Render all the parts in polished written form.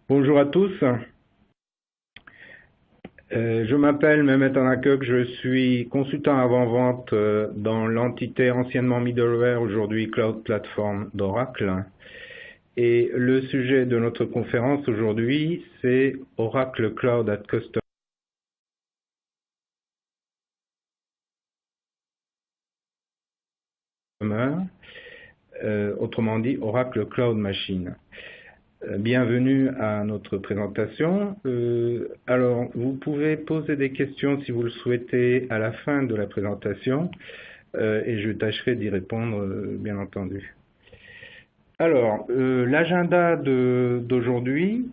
Bonjour à tous. Je m'appelle Mehmet Anakök, je suis consultant avant-vente dans l'entité anciennement middleware, aujourd'hui Cloud Platform d'Oracle. Et le sujet de notre conférence aujourd'hui, c'est Oracle Cloud at Customer, autrement dit Oracle Cloud Machine. Bienvenue à notre présentation. Alors, vous pouvez poser des questions si vous le souhaitez à la fin de la présentation et je tâcherai d'y répondre, bien entendu. Alors, l'agenda d'aujourd'hui,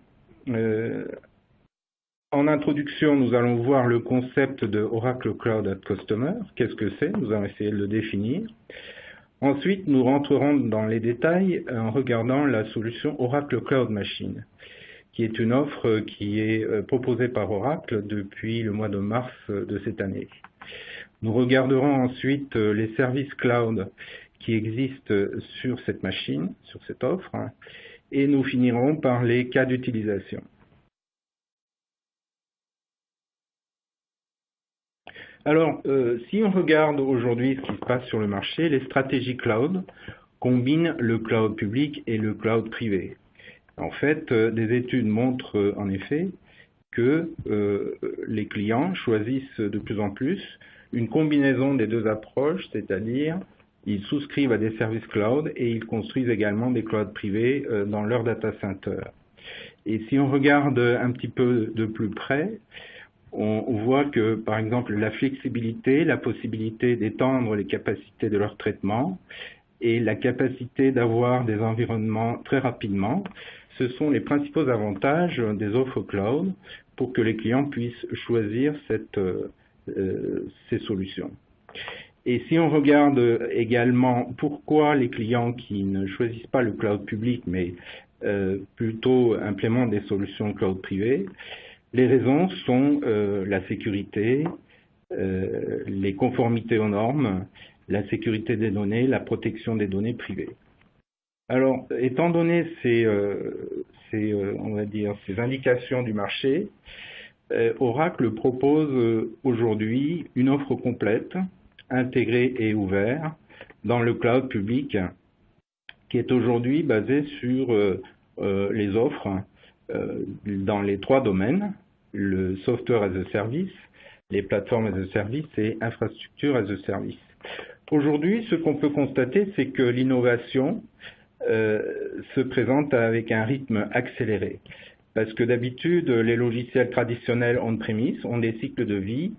en introduction, nous allons voir le concept de Oracle Cloud at Customer. Qu'est-ce que c'est? Nous allons essayer de le définir. Ensuite, nous rentrerons dans les détails en regardant la solution Oracle Cloud Machine, qui est une offre qui est proposée par Oracle depuis le mois de mars de cette année. Nous regarderons ensuite les services cloud qui existent sur cette machine, sur cette offre, et nous finirons par les cas d'utilisation. Alors, si on regarde aujourd'hui ce qui se passe sur le marché, les stratégies cloud combinent le cloud public et le cloud privé. En fait, des études montrent en effet que les clients choisissent de plus en plus une combinaison des deux approches, c'est-à-dire ils souscrivent à des services cloud et ils construisent également des clouds privés dans leur data center. Et si on regarde un petit peu de plus près, on voit que, par exemple, la flexibilité, la possibilité d'étendre les capacités de leur traitement et la capacité d'avoir des environnements très rapidement, ce sont les principaux avantages des offres cloud pour que les clients puissent choisir ces solutions. Et si on regarde également pourquoi les clients qui ne choisissent pas le cloud public, mais plutôt implémentent des solutions cloud privées, les raisons sont la sécurité, les conformités aux normes, la sécurité des données, la protection des données privées. Alors, étant donné on va dire, ces indications du marché, Oracle propose aujourd'hui une offre complète, intégrée et ouverte dans le cloud public, qui est aujourd'hui basée sur les offres dans les trois domaines, le software as a service, les plateformes as a service et infrastructure as a service. Aujourd'hui, ce qu'on peut constater, c'est que l'innovation se présente avec un rythme accéléré. Parce que d'habitude, les logiciels traditionnels on-premise ont des cycles de vie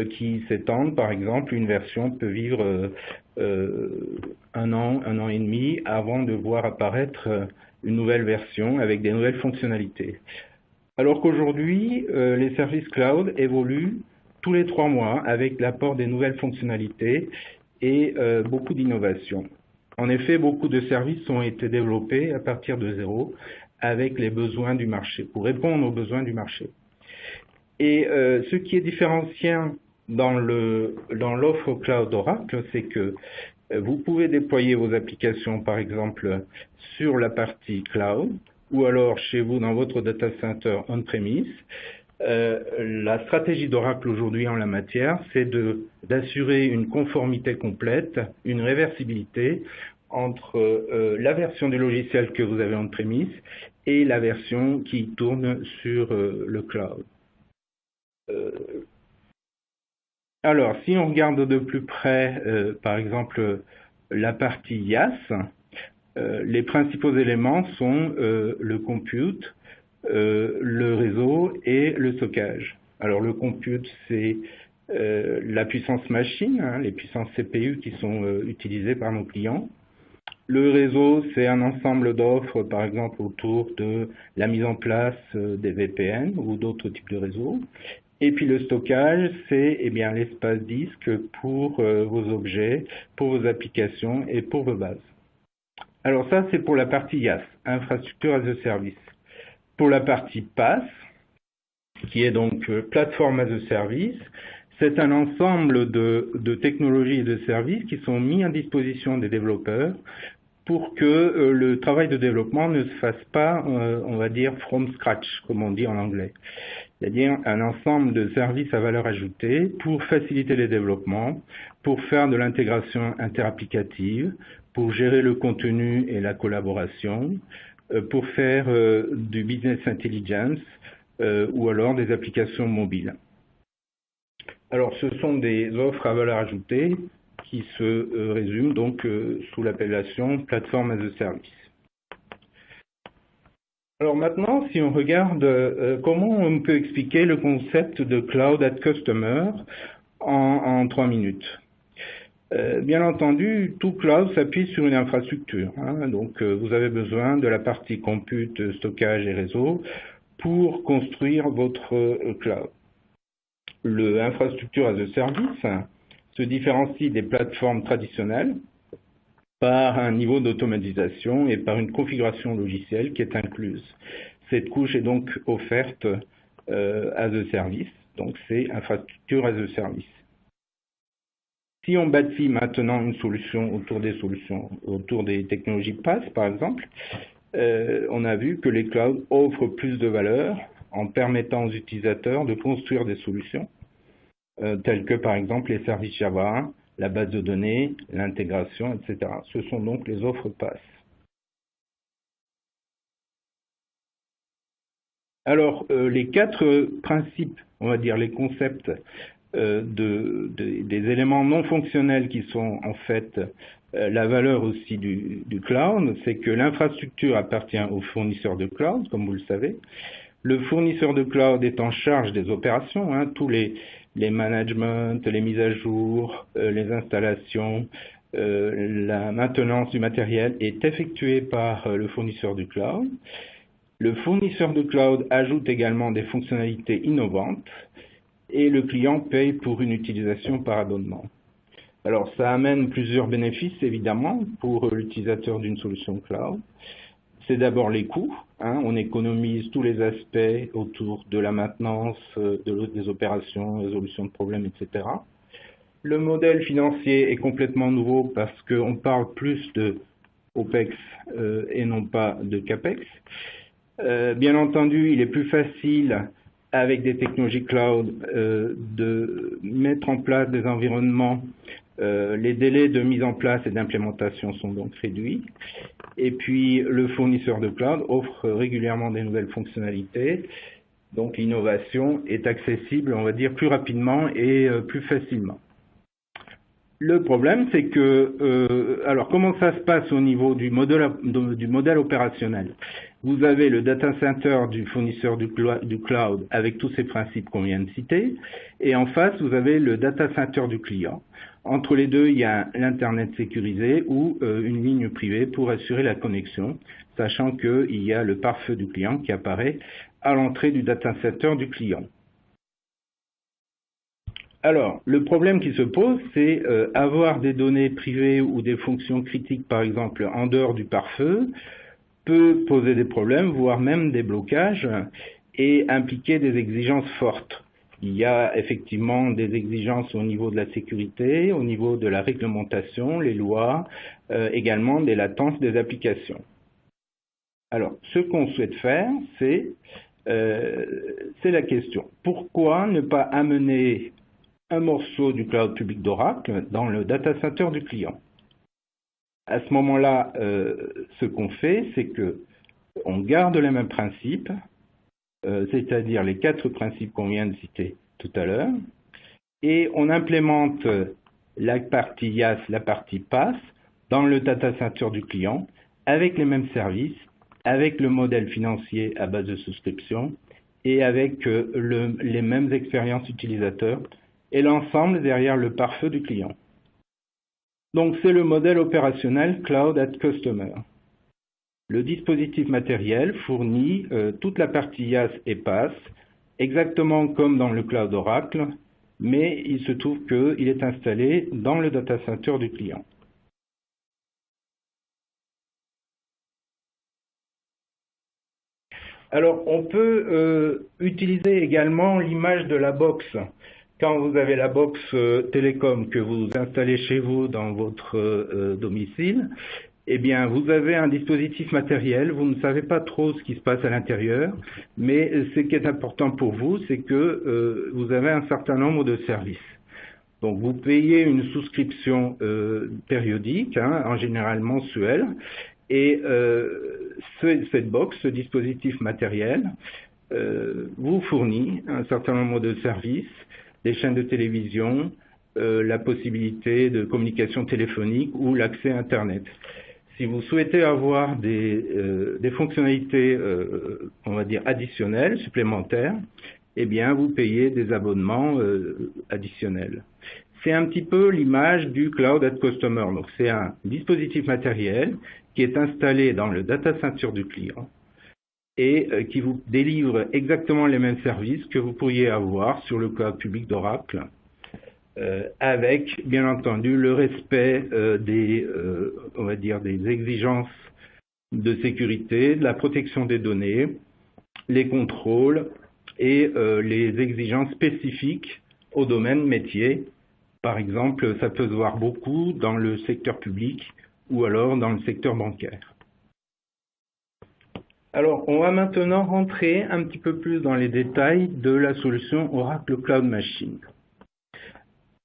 qui s'étendent. Par exemple, une version peut vivre un an et demi avant de voir apparaître une nouvelle version avec des nouvelles fonctionnalités. Alors qu'aujourd'hui, les services cloud évoluent tous les 3 mois avec l'apport des nouvelles fonctionnalités et beaucoup d'innovations. En effet, beaucoup de services ont été développés à partir de zéro avec les besoins du marché, pour répondre aux besoins du marché. Et ce qui est différenciant dans l'offre cloud d'Oracle, c'est que vous pouvez déployer vos applications, par exemple, sur la partie cloud, ou alors chez vous dans votre data center on-premise. La stratégie d'Oracle aujourd'hui en la matière, c'est d'assurer une conformité complète, une réversibilité entre la version du logiciel que vous avez on-premise et la version qui tourne sur le cloud. Alors, si on regarde de plus près, par exemple, la partie IaaS, les principaux éléments sont le compute, le réseau et le stockage. Alors, le compute, c'est la puissance machine, les puissances CPU qui sont utilisées par nos clients. Le réseau, c'est un ensemble d'offres, par exemple, autour de la mise en place des VPN ou d'autres types de réseaux. Et puis le stockage, c'est l'espace disque pour vos objets, pour vos applications et pour vos bases. Alors ça, c'est pour la partie IaaS, Infrastructure as a Service. Pour la partie PaaS, qui est donc Platform as a Service, c'est un ensemble de technologies et de services qui sont mis à disposition des développeurs pour que le travail de développement ne se fasse pas, on va dire, from scratch, comme on dit en anglais. C'est-à-dire un ensemble de services à valeur ajoutée pour faciliter les développements, pour faire de l'intégration interapplicative, pour gérer le contenu et la collaboration, pour faire du business intelligence ou alors des applications mobiles. Alors, ce sont des offres à valeur ajoutée qui se résument donc sous l'appellation plateforme as a service. Alors maintenant, si on regarde comment on peut expliquer le concept de Cloud at Customer en 3 minutes. Bien entendu, tout cloud s'appuie sur une infrastructure. Donc, vous avez besoin de la partie compute, stockage et réseau pour construire votre cloud. Le infrastructure as a service se différencie des plateformes traditionnelles par un niveau d'automatisation et par une configuration logicielle qui est incluse. Cette couche est donc offerte as a service, donc c'est infrastructure as a service. Si on bâtit maintenant une solution autour des technologies PaaS, par exemple, on a vu que les clouds offrent plus de valeur en permettant aux utilisateurs de construire des solutions telles que par exemple les services Java, la base de données, l'intégration, etc. Ce sont donc les offres PaaS. Alors, les 4 principes, on va dire les concepts des éléments non fonctionnels qui sont en fait la valeur aussi du cloud, c'est que l'infrastructure appartient au fournisseur de cloud, comme vous le savez. Le fournisseur de cloud est en charge des opérations, tous les managements, les mises à jour, les installations, la maintenance du matériel est effectuée par le fournisseur du cloud. Le fournisseur de cloud ajoute également des fonctionnalités innovantes et le client paye pour une utilisation par abonnement. Alors ça amène plusieurs bénéfices évidemment pour l'utilisateur d'une solution cloud. C'est d'abord les coûts, on économise tous les aspects autour de la maintenance, des opérations, résolution de problèmes, etc. Le modèle financier est complètement nouveau parce qu'on parle plus de OPEX et non pas de CAPEX. Bien entendu, il est plus facile avec des technologies cloud de mettre en place des environnements. Les délais de mise en place et d'implémentation sont donc réduits. Et puis, le fournisseur de cloud offre régulièrement des nouvelles fonctionnalités. Donc, l'innovation est accessible, on va dire, plus rapidement et plus facilement. Le problème, c'est que, alors, comment ça se passe au niveau du modèle opérationnel? Vous avez le data center du fournisseur du cloud avec tous ces principes qu'on vient de citer, et en face, vous avez le data center du client. Entre les deux, il y a l'Internet sécurisé ou une ligne privée pour assurer la connexion, sachant qu'il y a le pare-feu du client qui apparaît à l'entrée du data center du client. Alors, le problème qui se pose, c'est avoir des données privées ou des fonctions critiques, par exemple, en dehors du pare-feu, peut poser des problèmes, voire même des blocages, et impliquer des exigences fortes. Il y a effectivement des exigences au niveau de la sécurité, au niveau de la réglementation, les lois, également des latences des applications. Alors, ce qu'on souhaite faire, c'est la question. Pourquoi ne pas amener un morceau du cloud public d'Oracle dans le data center du client? À ce moment-là, ce qu'on fait, c'est qu'on garde les mêmes principes, c'est-à-dire les 4 principes qu'on vient de citer tout à l'heure, et on implémente la partie IaaS, la partie PaaS, dans le data center du client, avec les mêmes services, avec le modèle financier à base de souscription, et avec les mêmes expériences utilisateurs, et l'ensemble derrière le pare-feu du client. Donc c'est le modèle opérationnel Cloud at Customer. Le dispositif matériel fournit toute la partie IaaS et PaaS, exactement comme dans le cloud Oracle, mais il se trouve qu'il est installé dans le data center du client. Alors, on peut utiliser également l'image de la box. Quand vous avez la box télécom que vous installez chez vous dans votre domicile, Eh bien, vous avez un dispositif matériel, vous ne savez pas trop ce qui se passe à l'intérieur, mais ce qui est important pour vous, c'est que vous avez un certain nombre de services. Donc, vous payez une souscription périodique, hein, en général mensuelle, et cette box, ce dispositif matériel, vous fournit un certain nombre de services, des chaînes de télévision, la possibilité de communication téléphonique ou l'accès à Internet. Si vous souhaitez avoir des fonctionnalités, on va dire, additionnelles, supplémentaires, eh bien, vous payez des abonnements additionnels. C'est un petit peu l'image du Cloud at Customer. Donc, c'est un dispositif matériel qui est installé dans le data center du client et qui vous délivre exactement les mêmes services que vous pourriez avoir sur le cloud public d'Oracle, avec, bien entendu, le respect on va dire, des exigences de sécurité, de la protection des données, les contrôles et les exigences spécifiques au domaine métier. Par exemple, ça peut se voir beaucoup dans le secteur public ou alors dans le secteur bancaire. Alors, on va maintenant rentrer un petit peu plus dans les détails de la solution Oracle Cloud Machine.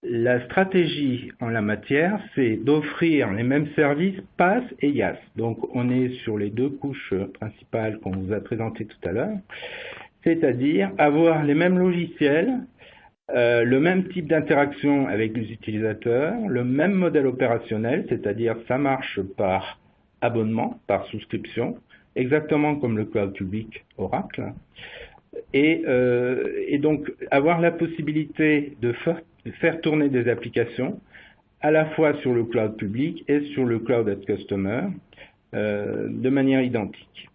La stratégie en la matière, c'est d'offrir les mêmes services PaaS et IaaS. Donc, on est sur les deux couches principales qu'on vous a présentées tout à l'heure, c'est-à-dire avoir les mêmes logiciels, le même type d'interaction avec les utilisateurs, le même modèle opérationnel, c'est-à-dire ça marche par abonnement, par souscription, exactement comme le cloud public Oracle, et donc avoir la possibilité de faire tourner des applications à la fois sur le cloud public et sur le Cloud at Customer de manière identique.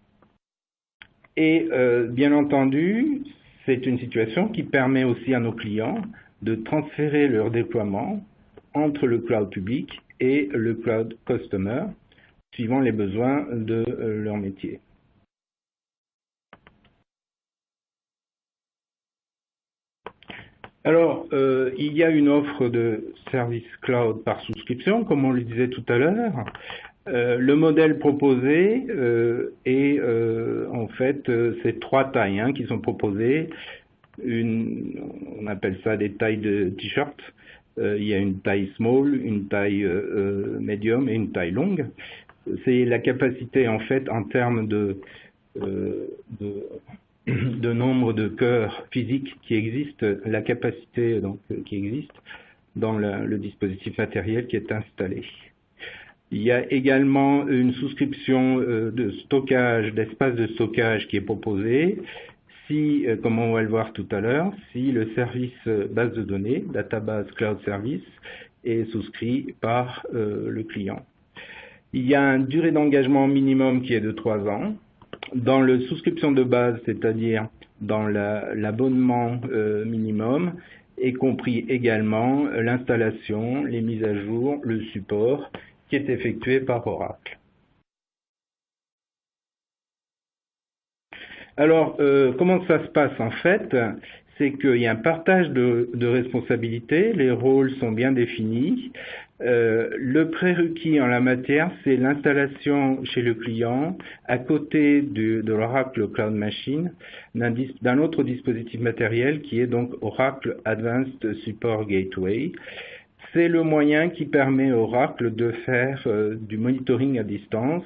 Et bien entendu, c'est une situation qui permet aussi à nos clients de transférer leur déploiement entre le cloud public et le Cloud Customer, suivant les besoins de leur métier. Alors, il y a une offre de service cloud par souscription, comme on le disait tout à l'heure. Le modèle proposé est en fait ces trois tailles qui sont proposées. On appelle ça des tailles de t-shirt. Il y a une taille small, une taille medium et une taille longue. C'est la capacité en fait en termes de nombre de cœurs physiques qui existent, la capacité donc, qui existe dans le dispositif matériel qui est installé. Il y a également une souscription de stockage, d'espace de stockage qui est proposée. Si, comme on va le voir tout à l'heure, si le service base de données, Database Cloud Service, est souscrit par le client. Il y a une durée d'engagement minimum qui est de 3 ans. Dans la souscription de base, c'est-à-dire dans l'abonnement minimum, est compris également l'installation, les mises à jour, le support qui est effectué par Oracle. Alors, comment ça se passe en fait? C'est qu'il y a un partage de responsabilités, les rôles sont bien définis. Le prérequis en la matière, c'est l'installation chez le client, à côté de l'Oracle Cloud Machine, d'un autre dispositif matériel qui est donc Oracle Advanced Support Gateway. C'est le moyen qui permet à Oracle de faire du monitoring à distance,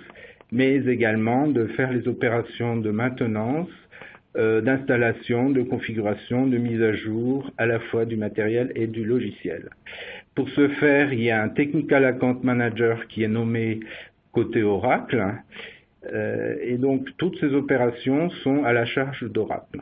mais également de faire les opérations de maintenance, d'installation, de configuration, de mise à jour, à la fois du matériel et du logiciel. Pour ce faire, il y a un Technical Account Manager qui est nommé côté Oracle, et donc toutes ces opérations sont à la charge d'Oracle.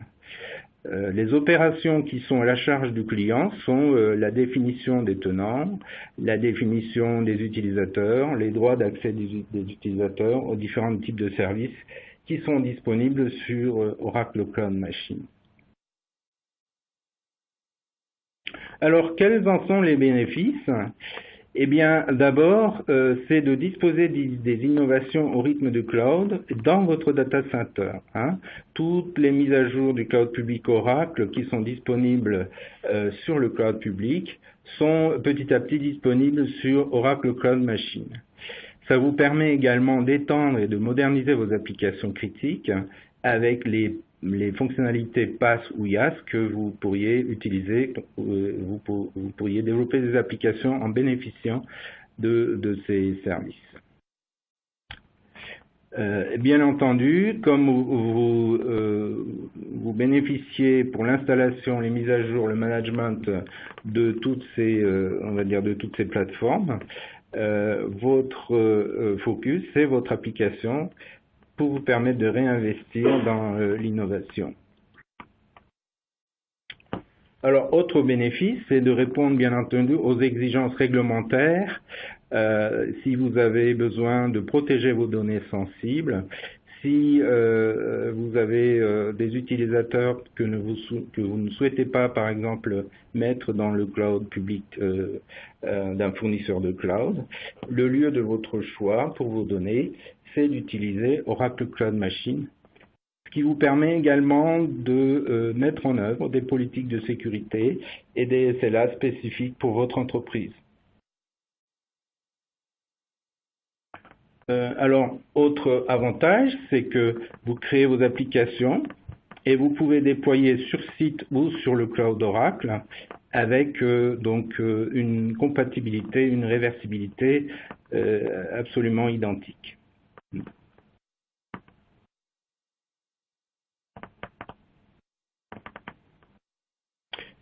Les opérations qui sont à la charge du client sont la définition des tenants, la définition des utilisateurs, les droits d'accès des utilisateurs aux différents types de services qui sont disponibles sur Oracle Cloud Machine. Alors, quels en sont les bénéfices? Eh bien, d'abord, c'est de disposer des innovations au rythme du cloud dans votre data center. Toutes les mises à jour du cloud public Oracle qui sont disponibles sur le cloud public sont petit à petit disponibles sur Oracle Cloud Machine. Ça vous permet également d'étendre et de moderniser vos applications critiques avec les fonctionnalités PaaS ou IaaS que vous pourriez utiliser, vous pourriez développer des applications en bénéficiant de ces services. Bien entendu, comme vous bénéficiez pour l'installation, les mises à jour, le management de toutes ces, on va dire, de toutes ces plateformes, votre focus, c'est votre application pour vous permettre de réinvestir dans l'innovation. Alors, autre bénéfice, c'est de répondre bien entendu aux exigences réglementaires. Si vous avez besoin de protéger vos données sensibles, si vous avez des utilisateurs que vous ne souhaitez pas, par exemple, mettre dans le cloud public d'un fournisseur de cloud, le lieu de votre choix pour vos données, c'est d'utiliser Oracle Cloud Machine, ce qui vous permet également de mettre en œuvre des politiques de sécurité et des SLA spécifiques pour votre entreprise. Alors, autre avantage, c'est que vous créez vos applications et vous pouvez déployer sur site ou sur le cloud Oracle avec donc une compatibilité, une réversibilité absolument identique.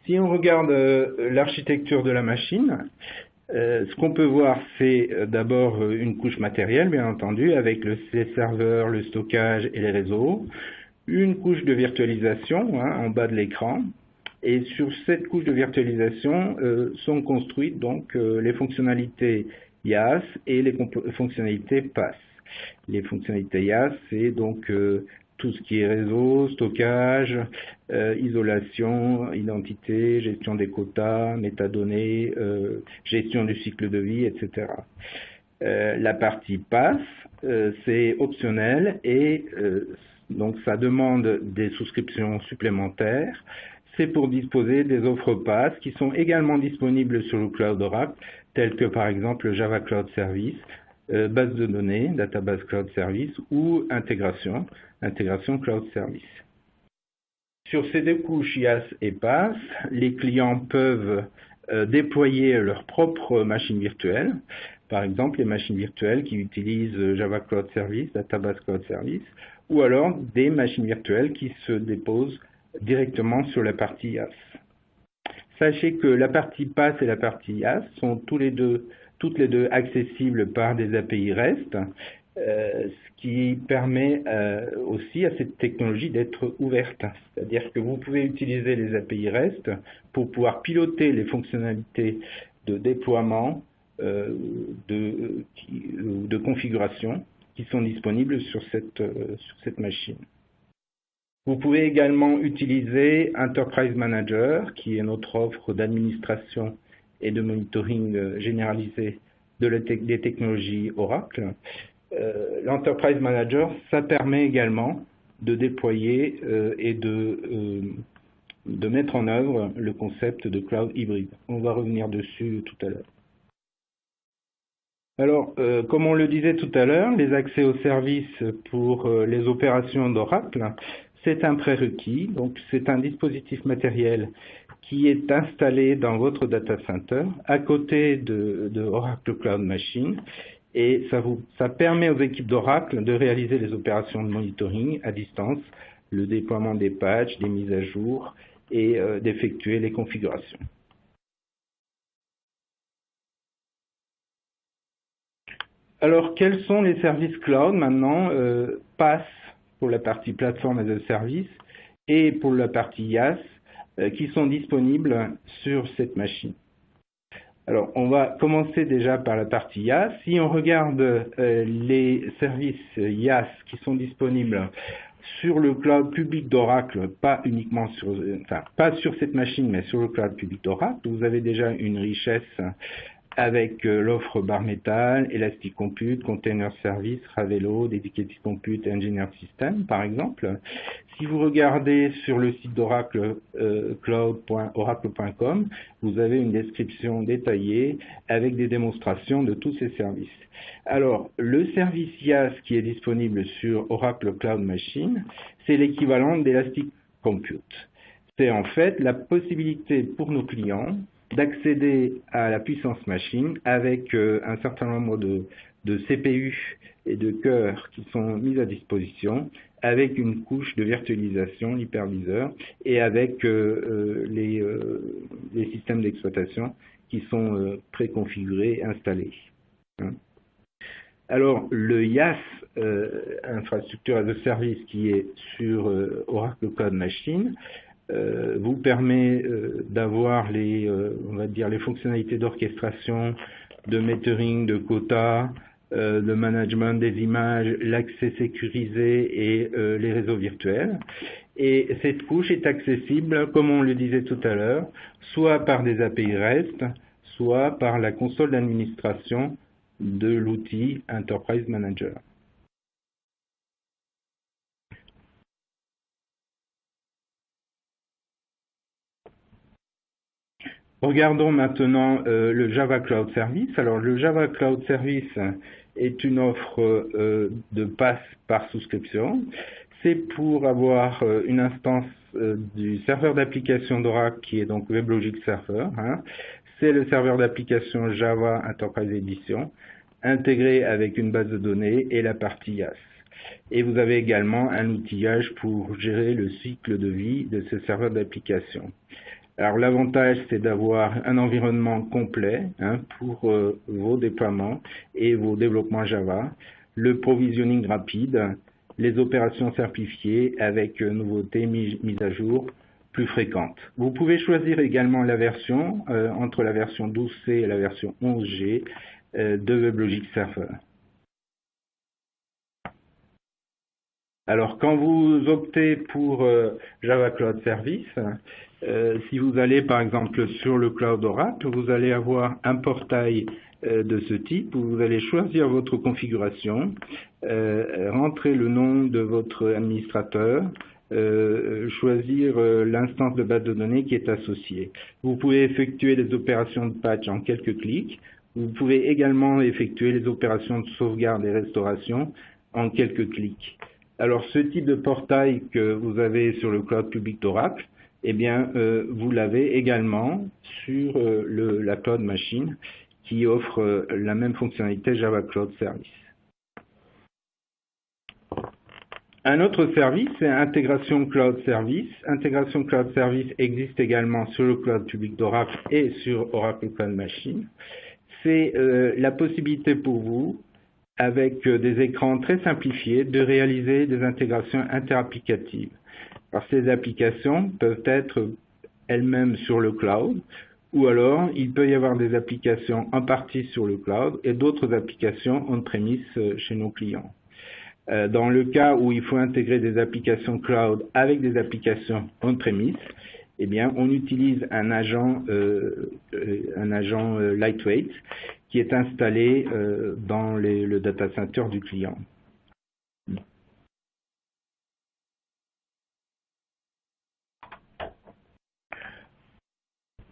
Si on regarde l'architecture de la machine, ce qu'on peut voir, c'est d'abord une couche matérielle, bien entendu, avec les serveurs, le stockage et les réseaux, une couche de virtualisation en bas de l'écran, et sur cette couche de virtualisation sont construites donc les fonctionnalités IaaS et les fonctionnalités PaaS. Les fonctionnalités IaaS, c'est donc tout ce qui est réseau, stockage, isolation, identité, gestion des quotas, métadonnées, gestion du cycle de vie, etc. La partie PaaS, c'est optionnel et donc ça demande des souscriptions supplémentaires. C'est pour disposer des offres PaaS qui sont également disponibles sur le cloud Oracle, telles que par exemple Java Cloud Service, base de données, Database Cloud Service ou intégration Cloud Service. Sur ces deux couches IaaS et PaaS, les clients peuvent déployer leur propre machine virtuelle, par exemple les machines virtuelles qui utilisent Java Cloud Service, Database Cloud Service, ou alors des machines virtuelles qui se déposent directement sur la partie IaaS. Sachez que la partie PaaS et la partie IaaS sont toutes les deux accessibles par des API REST, ce qui permet aussi à cette technologie d'être ouverte. C'est-à-dire que vous pouvez utiliser les API REST pour pouvoir piloter les fonctionnalités de déploiement, de configuration qui sont disponibles sur cette machine. Vous pouvez également utiliser Enterprise Manager, qui est notre offre d'administration et de monitoring généralisé des technologies Oracle. L'Enterprise Manager, ça permet également de déployer et de mettre en œuvre le concept de cloud hybride. On va revenir dessus tout à l'heure. Alors, comme on le disait tout à l'heure, les accès aux services pour les opérations d'Oracle, c'est un prérequis, donc c'est un dispositif matériel qui est installé dans votre data center à côté de Oracle Cloud Machine et ça permet aux équipes d'Oracle de réaliser les opérations de monitoring à distance, le déploiement des patchs, des mises à jour et d'effectuer les configurations. Alors, quels sont les services cloud maintenant PaaS pour la partie plateforme as a service et pour la partie IaaS qui sont disponibles sur cette machine? Alors, on va commencer déjà par la partie IaaS. Si on regarde les services IaaS qui sont disponibles sur le cloud public d'Oracle, pas sur cette machine, mais sur le cloud public d'Oracle, vous avez déjà une richesse avec l'offre Bare Metal, Elastic Compute, Container Service, Ravelo, Dedicated Compute, Engineered System, par exemple. Si vous regardez sur le site d'Oracle, cloud.oracle.com, vous avez une description détaillée avec des démonstrations de tous ces services. Alors, le service IaaS qui est disponible sur Oracle Cloud Machine, c'est l'équivalent d'Elastic Compute. C'est en fait la possibilité pour nos clients d'accéder à la puissance machine avec un certain nombre de CPU et de cœurs qui sont mis à disposition, avec une couche de virtualisation, l'hyperviseur, et avec les systèmes d'exploitation qui sont préconfigurés et installés. Alors, le IaaS, Infrastructure as a Service, qui est sur Oracle Cloud Machine, vous permet d'avoir on va dire, les fonctionnalités d'orchestration, de metering, de quotas, de management des images, l'accès sécurisé et les réseaux virtuels. Et cette couche est accessible, comme on le disait tout à l'heure, soit par des API REST, soit par la console d'administration de l'outil Enterprise Manager. Regardons maintenant le Java Cloud Service. Alors, le Java Cloud Service est une offre de pass par souscription. C'est pour avoir une instance du serveur d'application d'Oracle qui est donc WebLogic Server. C'est le serveur d'application Java Enterprise Edition, intégré avec une base de données et la partie IaaS. Et vous avez également un outillage pour gérer le cycle de vie de ce serveur d'application. Alors l'avantage, c'est d'avoir un environnement complet pour vos déploiements et vos développements Java, le provisioning rapide, les opérations simplifiées avec nouveautés mises à jour plus fréquentes. Vous pouvez choisir également la version entre la version 12C et la version 11G de WebLogic Server. Alors, quand vous optez pour Java Cloud Service, si vous allez par exemple sur le Cloud Oracle, vous allez avoir un portail de ce type où vous allez choisir votre configuration, rentrer le nom de votre administrateur, choisir l'instance de base de données qui est associée. Vous pouvez effectuer les opérations de patch en quelques clics. Vous pouvez également effectuer les opérations de sauvegarde et restauration en quelques clics. Alors, ce type de portail que vous avez sur le cloud public d'Oracle, eh bien, vous l'avez également sur la Cloud Machine qui offre la même fonctionnalité Java Cloud Service. Un autre service, c'est Intégration Cloud Service. Intégration Cloud Service existe également sur le cloud public d'Oracle et sur Oracle Cloud Machine. C'est la possibilité pour vous, avec des écrans très simplifiés, de réaliser des intégrations interapplicatives. Alors, ces applications peuvent être elles-mêmes sur le cloud, ou alors il peut y avoir des applications en partie sur le cloud et d'autres applications on-premise chez nos clients. Dans le cas où il faut intégrer des applications cloud avec des applications on-premise, eh bien, on utilise un agent lightweight qui est installé dans le data center du client.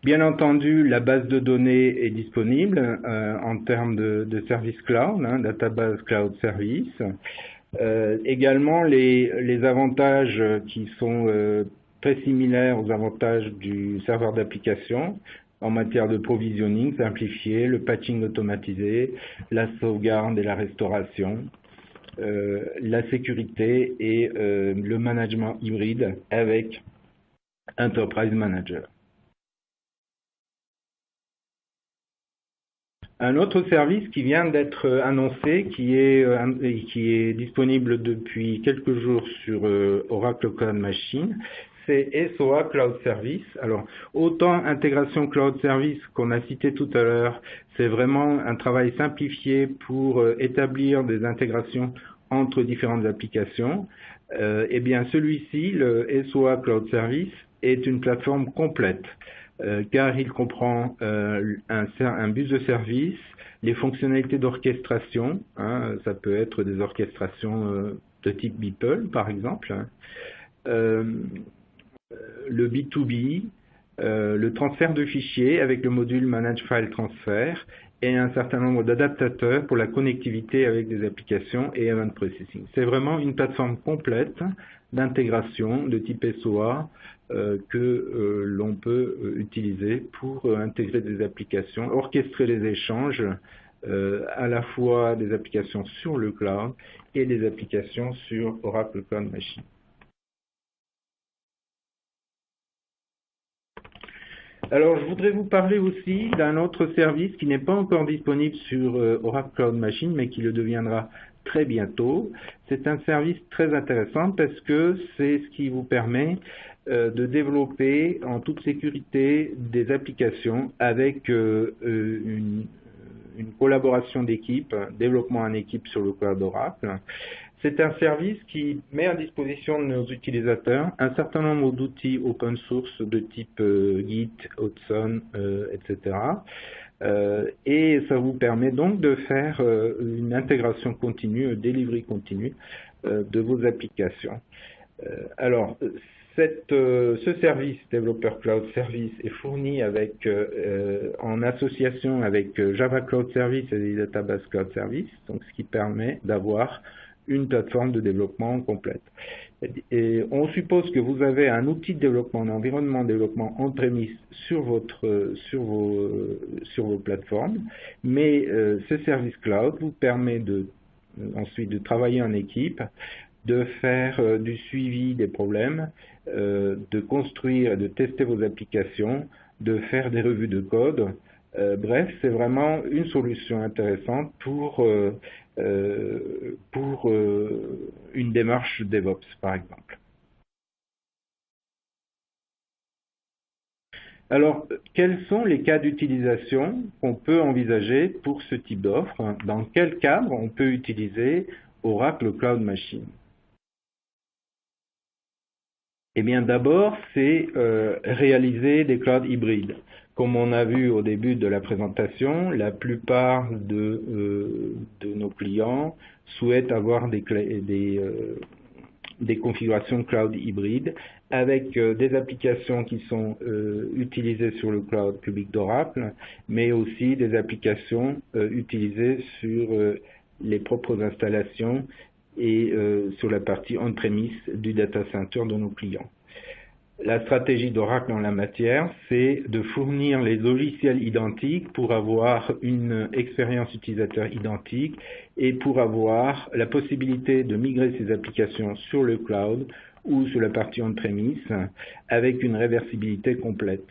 Bien entendu, la base de données est disponible en termes de service cloud, database cloud service. Également, les avantages qui sont très similaires aux avantages du serveur d'application en matière de provisioning simplifié, le patching automatisé, la sauvegarde et la restauration, la sécurité et le management hybride avec Enterprise Manager. Un autre service qui vient d'être annoncé, qui est disponible depuis quelques jours sur Oracle Cloud Machine, c'est SOA Cloud Service. Alors, autant intégration Cloud Service qu'on a cité tout à l'heure, c'est vraiment un travail simplifié pour établir des intégrations entre différentes applications. Eh bien, celui-ci, le SOA Cloud Service, est une plateforme complète. car il comprend un bus de service, les fonctionnalités d'orchestration, hein, ça peut être des orchestrations de type Beeple par exemple, le B2B, le transfert de fichiers avec le module Manage File Transfer et un certain nombre d'adaptateurs pour la connectivité avec des applications et Event Processing. C'est vraiment une plateforme complète d'intégration de type SOA que l'on peut utiliser pour intégrer des applications, orchestrer les échanges, à la fois des applications sur le cloud et des applications sur Oracle Cloud Machine. Alors, je voudrais vous parler aussi d'un autre service qui n'est pas encore disponible sur Oracle Cloud Machine, mais qui le deviendra très bientôt. C'est un service très intéressant parce que c'est ce qui vous permet de développer en toute sécurité des applications avec une collaboration d'équipe, développement en équipe sur le cloud Oracle. C'est un service qui met à disposition de nos utilisateurs un certain nombre d'outils open source de type Git, Hudson, etc. Et ça vous permet donc de faire une intégration continue, un delivery continu de vos applications. Alors, ce service, Developer Cloud Service, est fourni avec, en association avec Java Cloud Service et les Database Cloud Service, donc ce qui permet d'avoir une plateforme de développement complète. Et on suppose que vous avez un outil de développement, un environnement de développement on-premise sur vos plateformes, mais ce service cloud vous permet ensuite de travailler en équipe, de faire du suivi des problèmes, de construire et de tester vos applications, de faire des revues de code. Bref, c'est vraiment une solution intéressante pour une démarche DevOps, par exemple. Alors, quels sont les cas d'utilisation qu'on peut envisager pour ce type d'offre? Dans quel cadre on peut utiliser Oracle Cloud Machine? Eh bien, d'abord, c'est réaliser des clouds hybrides. Comme on a vu au début de la présentation, la plupart de nos clients souhaitent avoir des configurations cloud hybrides avec des applications qui sont utilisées sur le cloud public d'Oracle, mais aussi des applications utilisées sur les propres installations et sur la partie on-premise du data center de nos clients. La stratégie d'Oracle en la matière, c'est de fournir les logiciels identiques pour avoir une expérience utilisateur identique et pour avoir la possibilité de migrer ces applications sur le cloud ou sur la partie on-premise avec une réversibilité complète.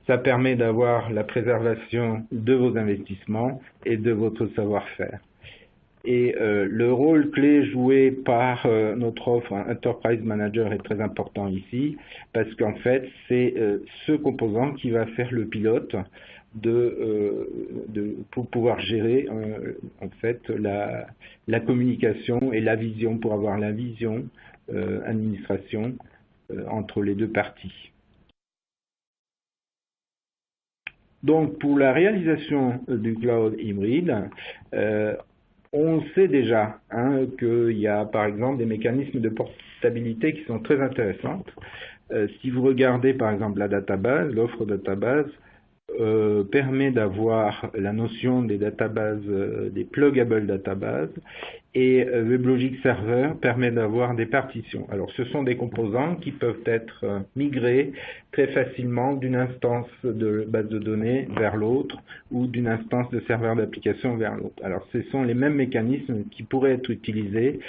Ça permet d'avoir la préservation de vos investissements et de votre savoir-faire. Et le rôle clé joué par notre offre Enterprise Manager est très important ici, parce qu'en fait, c'est ce composant qui va faire le pilote pour pouvoir gérer en fait la communication et la vision, pour avoir la vision administration entre les deux parties. Donc, pour la réalisation du cloud hybride, on sait déjà qu'il y a par exemple des mécanismes de portabilité qui sont très intéressants. Si vous regardez par exemple la database, l'offre database permet d'avoir la notion des databases, des pluggable databases, et WebLogic Server permet d'avoir des partitions. Alors ce sont des composants qui peuvent être migrés très facilement d'une instance de base de données vers l'autre ou d'une instance de serveur d'application vers l'autre. Alors ce sont les mêmes mécanismes qui pourraient être utilisés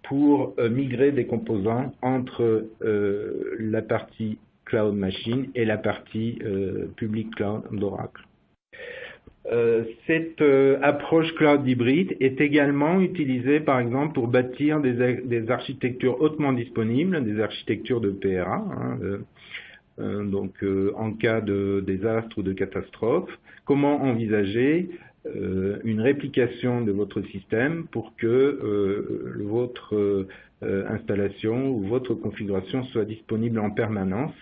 pour migrer des composants entre la partie Cloud Machine et la partie Public Cloud d'Oracle. Cette approche cloud hybride est également utilisée par exemple pour bâtir des architectures hautement disponibles, des architectures de PRA, donc en cas de désastre ou de catastrophe. Comment envisager une réplication de votre système pour que votre installation ou votre configuration soit disponible en permanence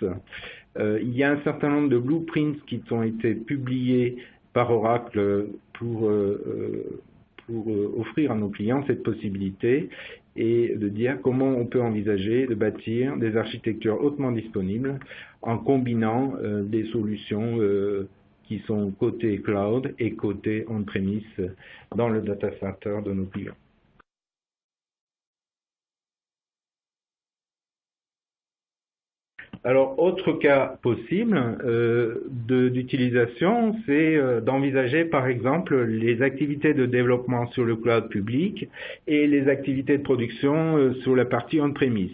Il y a un certain nombre de blueprints qui ont été publiés par Oracle pour offrir à nos clients cette possibilité et de dire comment on peut envisager de bâtir des architectures hautement disponibles en combinant des solutions qui sont côté cloud et côté on-premise dans le data center de nos clients. Alors, autre cas possible d'utilisation, c'est d'envisager par exemple les activités de développement sur le cloud public et les activités de production sur la partie on-premise.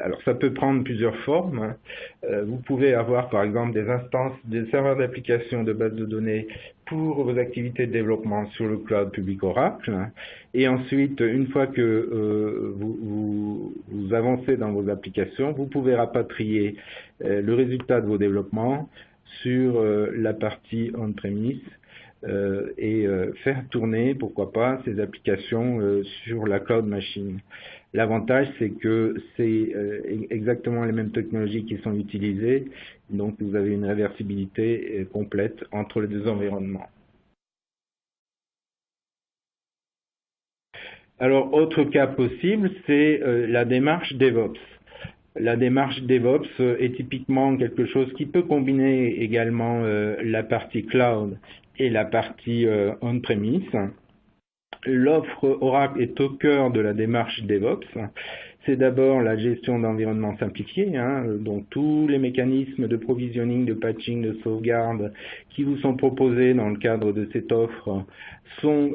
Alors, ça peut prendre plusieurs formes. Vous pouvez avoir par exemple des instances, des serveurs d'application de base de données pour vos activités de développement sur le cloud public Oracle. Et ensuite, une fois que vous avancez dans vos applications, vous pouvez rapatrier le résultat de vos développements sur la partie on-premise et faire tourner, pourquoi pas, ces applications sur la cloud machine. L'avantage, c'est que c'est exactement les mêmes technologies qui sont utilisées, donc vous avez une réversibilité complète entre les deux environnements. Alors, autre cas possible, c'est la démarche DevOps. La démarche DevOps est typiquement quelque chose qui peut combiner également la partie cloud et la partie on-premise. L'offre Oracle est au cœur de la démarche DevOps. C'est d'abord la gestion d'environnement simplifié, donc tous les mécanismes de provisioning, de patching, de sauvegarde qui vous sont proposés dans le cadre de cette offre sont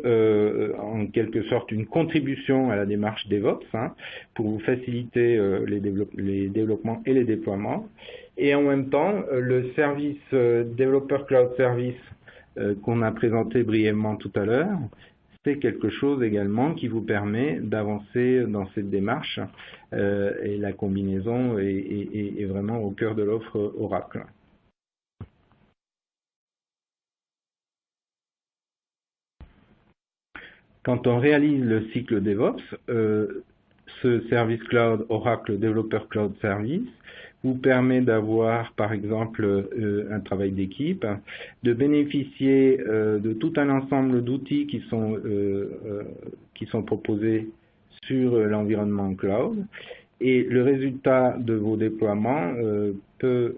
en quelque sorte une contribution à la démarche DevOps pour vous faciliter les développements et les déploiements. Et en même temps, le service Developer Cloud Service qu'on a présenté brièvement tout à l'heure, c'est quelque chose également qui vous permet d'avancer dans cette démarche et la combinaison est vraiment au cœur de l'offre Oracle. Quand on réalise le cycle DevOps, ce service cloud Oracle Developer Cloud Service vous permet d'avoir, par exemple, un travail d'équipe, de bénéficier de tout un ensemble d'outils qui sont proposés sur l'environnement cloud. Et le résultat de vos déploiements peut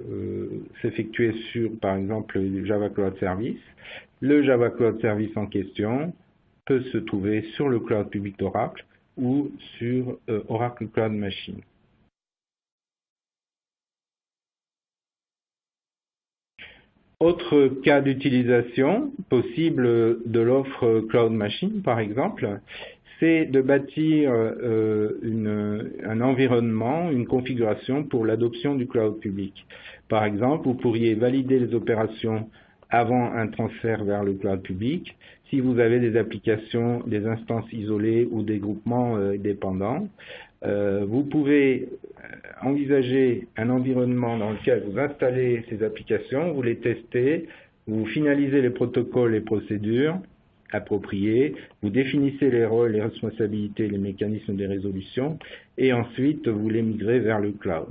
s'effectuer sur, par exemple, le Java Cloud Service. Le Java Cloud Service en question peut se trouver sur le cloud public d'Oracle ou sur Oracle Cloud Machine. Autre cas d'utilisation possible de l'offre Cloud Machine, par exemple, c'est de bâtir un environnement, une configuration pour l'adoption du cloud public. Par exemple, vous pourriez valider les opérations avant un transfert vers le cloud public, si vous avez des applications, des instances isolées ou des groupements dépendants. Vous pouvez envisager un environnement dans lequel vous installez ces applications, vous les testez, vous finalisez les protocoles et procédures appropriés, vous définissez les rôles, les responsabilités, les mécanismes de résolution, et ensuite vous les migrez vers le cloud.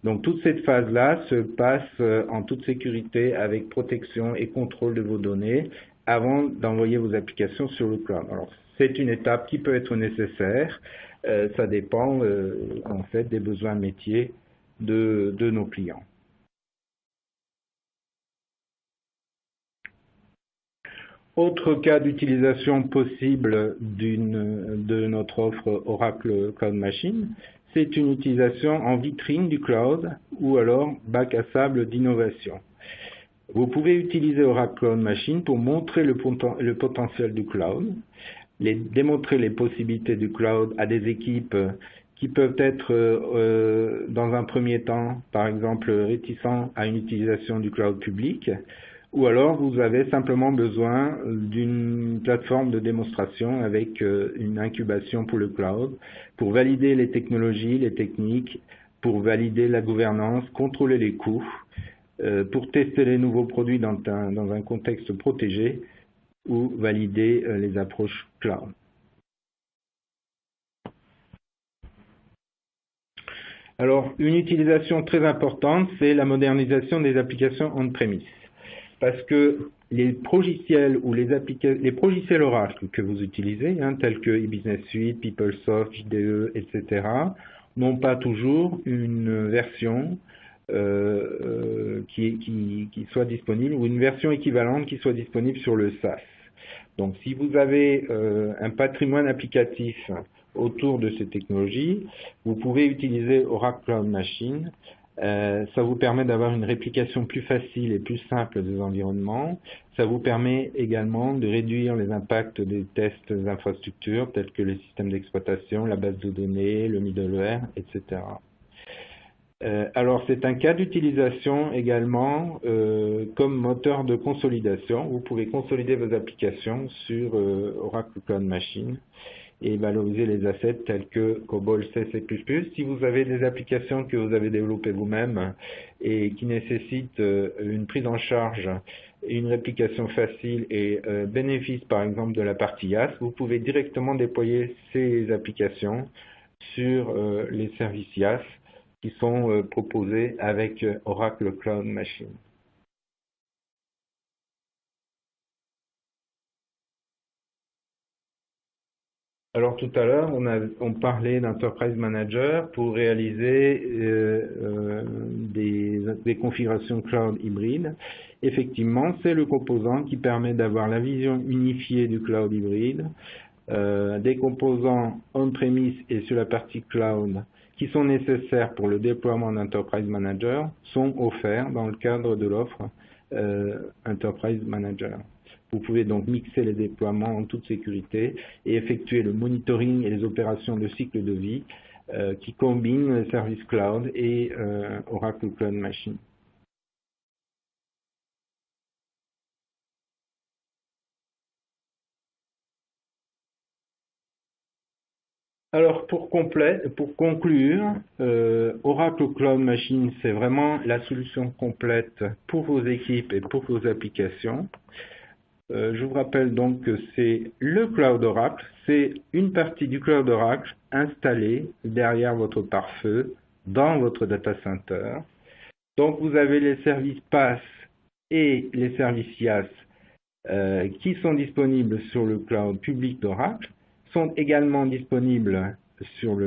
Donc toute cette phase-là se passe en toute sécurité avec protection et contrôle de vos données avant d'envoyer vos applications sur le cloud. Alors c'est une étape qui peut être nécessaire, ça dépend en fait des besoins métiers de nos clients. Autre cas d'utilisation possible de notre offre Oracle Cloud Machine, c'est une utilisation en vitrine du cloud ou alors bac à sable d'innovation. Vous pouvez utiliser Oracle Cloud Machine pour montrer le potentiel du cloud, démontrer les possibilités du cloud à des équipes qui peuvent être dans un premier temps, par exemple, réticents à une utilisation du cloud public, ou alors vous avez simplement besoin d'une plateforme de démonstration avec une incubation pour le cloud, pour valider les technologies, les techniques, pour valider la gouvernance, contrôler les coûts, pour tester les nouveaux produits dans un contexte protégé ou valider les approches cloud. Alors, une utilisation très importante, c'est la modernisation des applications on-premise. Parce que les progiciels ou les progiciels Oracle que vous utilisez, tels que eBusiness Suite, PeopleSoft, JDE, etc., n'ont pas toujours une version qui soit disponible ou une version équivalente qui soit disponible sur le SaaS. Donc, si vous avez un patrimoine applicatif autour de ces technologies, vous pouvez utiliser Oracle Cloud Machine. Ça vous permet d'avoir une réplication plus facile et plus simple des environnements. Ça vous permet également de réduire les impacts des tests d'infrastructure tels que les systèmes d'exploitation, la base de données, le middleware, etc. Alors c'est un cas d'utilisation également comme moteur de consolidation. Vous pouvez consolider vos applications sur Oracle Cloud Machine et valoriser les assets tels que COBOL, C++. Si vous avez des applications que vous avez développées vous-même et qui nécessitent une prise en charge et une réplication facile et bénéfice par exemple de la partie IaaS, vous pouvez directement déployer ces applications sur les services IaaS qui sont proposés avec Oracle Cloud Machine. Alors tout à l'heure, on parlait d'Enterprise Manager pour réaliser des configurations cloud hybrides. Effectivement, c'est le composant qui permet d'avoir la vision unifiée du cloud hybride, des composants on-premise et sur la partie cloud qui sont nécessaires pour le déploiement d'Enterprise Manager sont offerts dans le cadre de l'offre Enterprise Manager. Vous pouvez donc mixer les déploiements en toute sécurité et effectuer le monitoring et les opérations de cycle de vie qui combinent le service cloud et Oracle Cloud Machine. Alors pour conclure, Oracle Cloud Machine, c'est vraiment la solution complète pour vos équipes et pour vos applications. Je vous rappelle donc que c'est le Cloud Oracle, c'est une partie du Cloud Oracle installée derrière votre pare-feu dans votre data center. Donc vous avez les services PaaS et les services IaaS qui sont disponibles sur le cloud public d'Oracle, sont également disponibles sur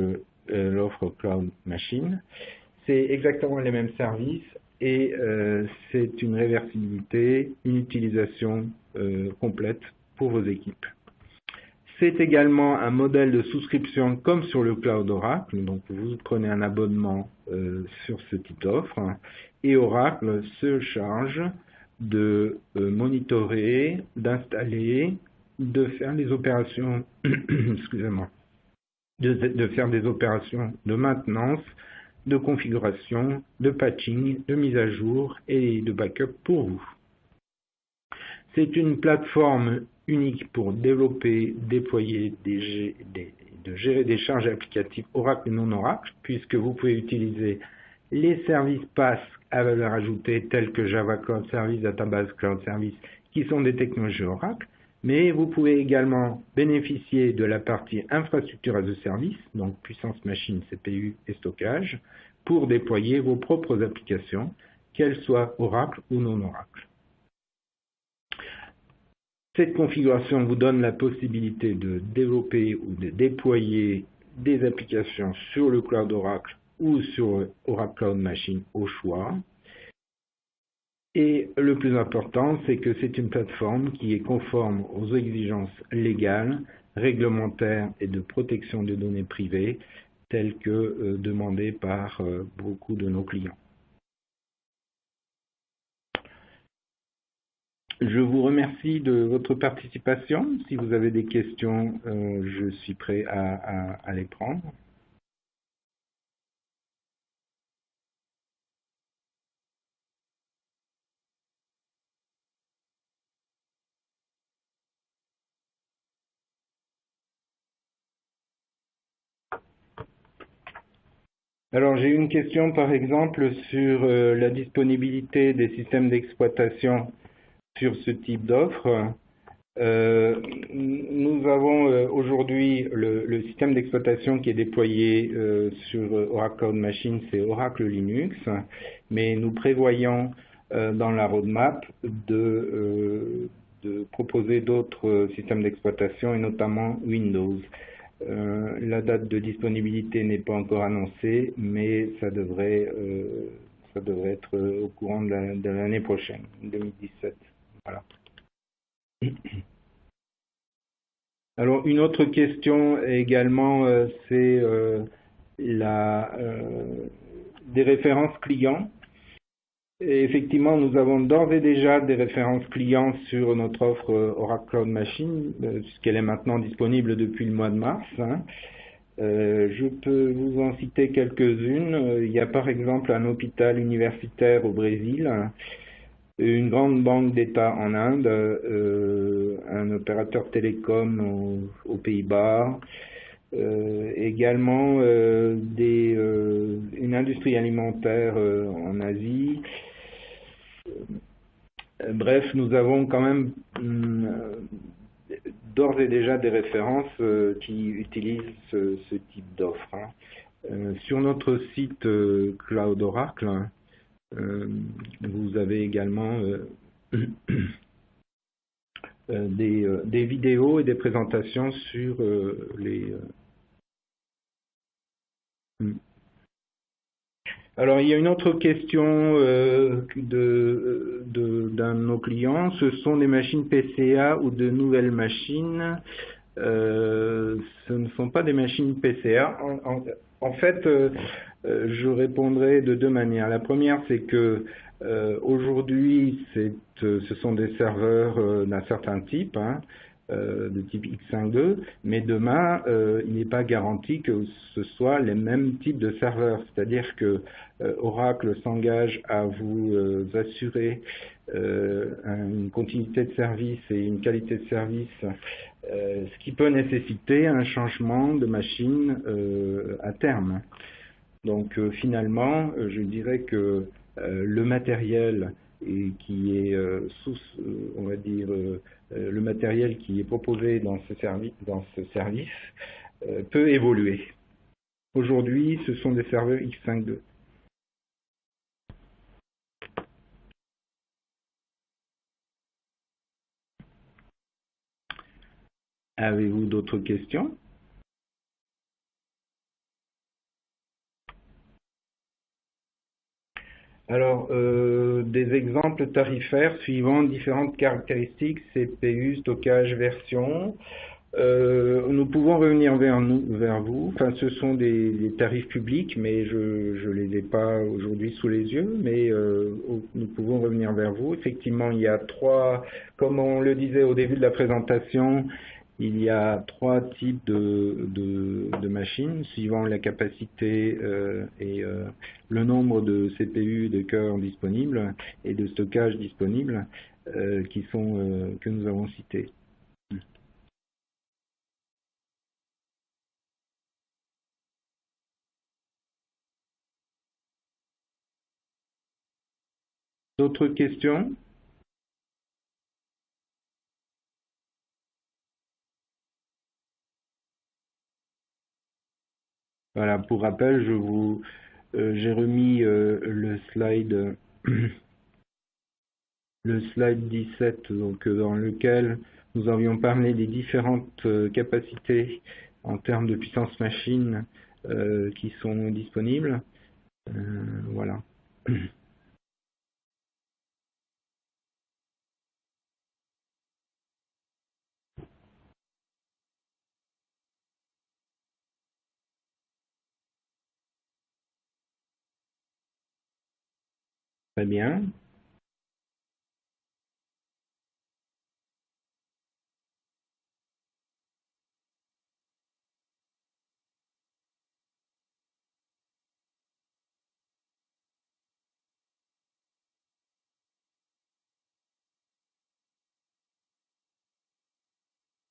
l'offre Cloud Machine. C'est exactement les mêmes services et c'est une réversibilité, une utilisation complète pour vos équipes. C'est également un modèle de souscription comme sur le Cloud Oracle, donc vous prenez un abonnement sur ce type d'offre et Oracle se charge de monitorer, d'installer, de faire les opérations, excusez-moi, de faire des opérations de maintenance, de configuration, de patching, de mise à jour et de backup pour vous. C'est une plateforme unique pour développer, déployer, de gérer des charges applicatives Oracle et non Oracle, puisque vous pouvez utiliser les services PaaS à valeur ajoutée tels que Java Cloud Service, Database Cloud Service, qui sont des technologies Oracle, mais vous pouvez également bénéficier de la partie infrastructure as a service, donc puissance machine, CPU et stockage, pour déployer vos propres applications, qu'elles soient Oracle ou non Oracle. Cette configuration vous donne la possibilité de développer ou de déployer des applications sur le Cloud Oracle ou sur Oracle Cloud Machine au choix. Et le plus important, c'est que c'est une plateforme qui est conforme aux exigences légales, réglementaires et de protection des données privées, telles que demandées par beaucoup de nos clients. Je vous remercie de votre participation. Si vous avez des questions, je suis prêt à les prendre. Alors j'ai une question par exemple sur la disponibilité des systèmes d'exploitation sur ce type d'offre. Nous avons aujourd'hui le système d'exploitation qui est déployé sur Oracle Cloud Machine, c'est Oracle Linux, mais nous prévoyons dans la roadmap de proposer d'autres systèmes d'exploitation et notamment Windows. La date de disponibilité n'est pas encore annoncée, mais ça devrait être au courant de l'année prochaine, 2017. Voilà. Alors, une autre question également, c'est des références clients. Et effectivement, nous avons d'ores et déjà des références clients sur notre offre Oracle Cloud Machine, puisqu'elle est maintenant disponible depuis le mois de mars. Hein. Je peux vous en citer quelques-unes. Il y a par exemple un hôpital universitaire au Brésil, une grande banque d'État en Inde, un opérateur télécom aux Pays-Bas, également une industrie alimentaire en Asie. Bref, nous avons quand même d'ores et déjà des références qui utilisent ce type d'offre. Hein. Sur notre site Cloud Oracle, vous avez également des vidéos et des présentations sur les... Alors, il y a une autre question d'un de nos clients. Ce sont des machines PCA ou de nouvelles machines. Ce ne sont pas des machines PCA. En fait, je répondrai de deux manières. La première, c'est que aujourd'hui, ce sont des serveurs d'un certain type, hein, de type X52, mais demain, il n'est pas garanti que ce soit les mêmes types de serveurs. C'est-à-dire que Oracle s'engage à vous assurer une continuité de service et une qualité de service, ce qui peut nécessiter un changement de machine à terme. Donc finalement, je dirais que le matériel qui est on va dire, le matériel qui est proposé dans ce service peut évoluer. Aujourd'hui, ce sont des serveurs X52. Avez-vous d'autres questions? Alors, des exemples tarifaires suivant différentes caractéristiques, CPU, stockage, version. Nous pouvons revenir vers vous. Enfin, ce sont des tarifs publics, mais je ne les ai pas aujourd'hui sous les yeux, mais nous pouvons revenir vers vous. Effectivement, il y a comme on le disait au début de la présentation, il y a trois types de machines, suivant la capacité et le nombre de CPU, de cœurs disponibles et de stockage disponibles que nous avons cités. D'autres questions? Voilà, pour rappel, j'ai remis le slide 17, donc, dans lequel nous avions parlé des différentes capacités en termes de puissance machine qui sont disponibles. Voilà. Très bien.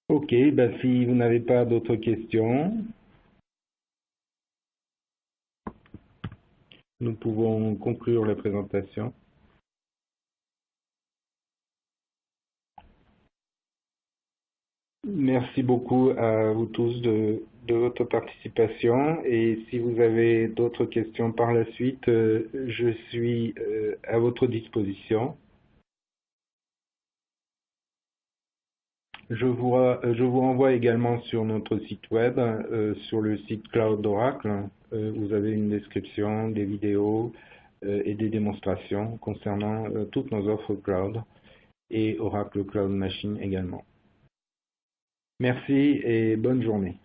Ok, ben, si vous n'avez pas d'autres questions, nous pouvons conclure la présentation. Merci beaucoup à vous tous de votre participation et si vous avez d'autres questions par la suite, je suis à votre disposition. Je vous renvoie également sur notre site web, sur le site Cloud d'Oracle. Vous avez une description, des vidéos et des démonstrations concernant toutes nos offres cloud et Oracle Cloud Machine également. Merci et bonne journée.